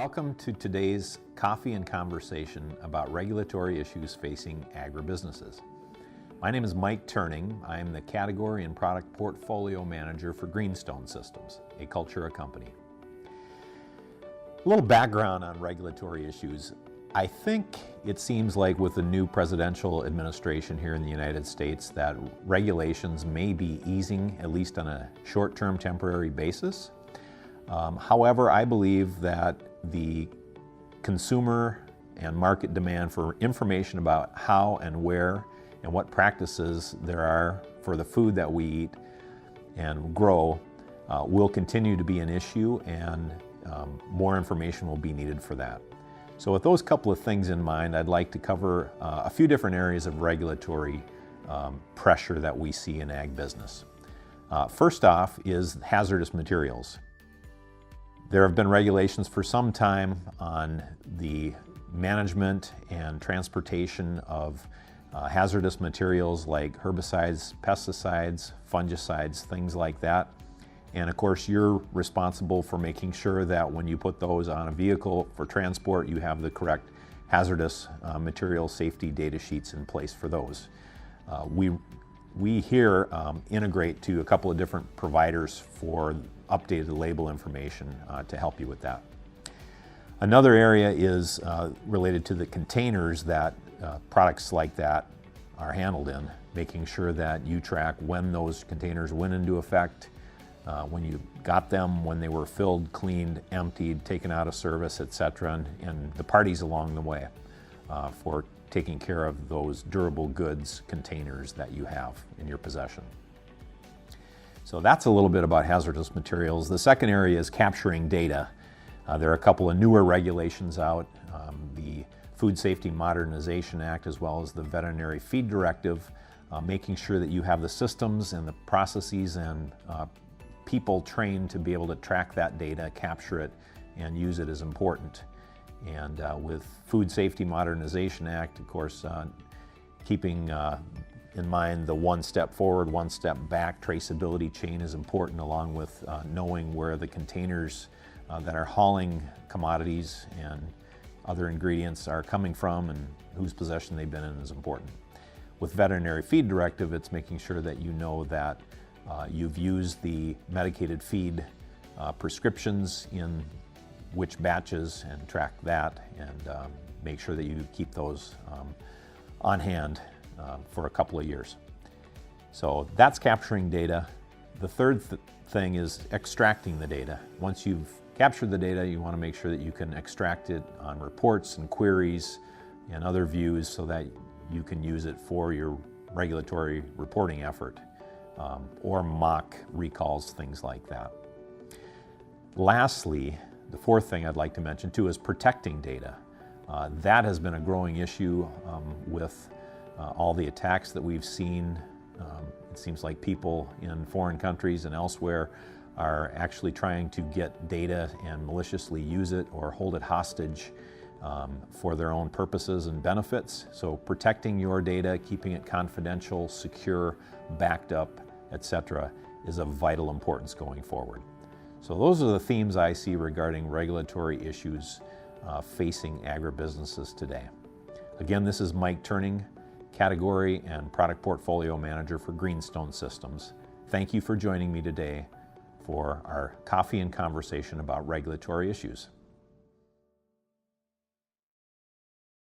Welcome to today's Coffee and Conversation about regulatory issues facing agribusinesses. My name is Mike Terning. I am the Category and Product Portfolio Manager for Greenstone Systems, a Cultura company. A little background on regulatory issues. I think it seems like with the new presidential administration here in the United States that regulations may be easing, at least on a short-term temporary basis. However, I believe that the consumer and market demand for information about how and where and what practices there are for the food that we eat and grow will continue to be an issue, and more information will be needed for that. So with those couple of things in mind, I'd like to cover a few different areas of regulatory pressure that we see in ag business. First off is hazardous materials. There have been regulations for some time on the management and transportation of hazardous materials like herbicides, pesticides, fungicides, things like that. And of course, you're responsible for making sure that when you put those on a vehicle for transport, you have the correct hazardous material safety data sheets in place for those. We here integrate to a couple of different providers for updated label information to help you with that. Another area is related to the containers that products like that are handled in, making sure that you track when those containers went into effect, when you got them, when they were filled, cleaned, emptied, taken out of service, etc., and the parties along the way for taking care of those durable goods containers that you have in your possession. So that's a little bit about hazardous materials. The second area is capturing data. There are a couple of newer regulations out, the Food Safety Modernization Act as well as the Veterinary Feed Directive, making sure that you have the systems and the processes and people trained to be able to track that data, capture it, and use it is important. And with Food Safety Modernization Act, of course, keeping in mind the one step forward, one step back traceability chain is important, along with knowing where the containers that are hauling commodities and other ingredients are coming from and whose possession they've been in is important. With Veterinary Feed Directive, it's making sure that you know that you've used the medicated feed prescriptions in which batches and track that, and make sure that you keep those on hand for a couple of years. So that's capturing data. The third thing is extracting the data. Once you've captured the data, you want to make sure that you can extract it on reports and queries and other views so that you can use it for your regulatory reporting effort or mock recalls, things like that. Lastly, the fourth thing I'd like to mention too is protecting data. That has been a growing issue with all the attacks that we've seen. It seems like people in foreign countries and elsewhere are actually trying to get data and maliciously use it or hold it hostage for their own purposes and benefits. So protecting your data, keeping it confidential, secure, backed up, etc., is of vital importance going forward. So those are the themes I see regarding regulatory issues facing agribusinesses today. Again, this is Mike Terning, Category and Product Portfolio Manager for Greenstone Systems. Thank you for joining me today for our coffee and conversation about regulatory issues.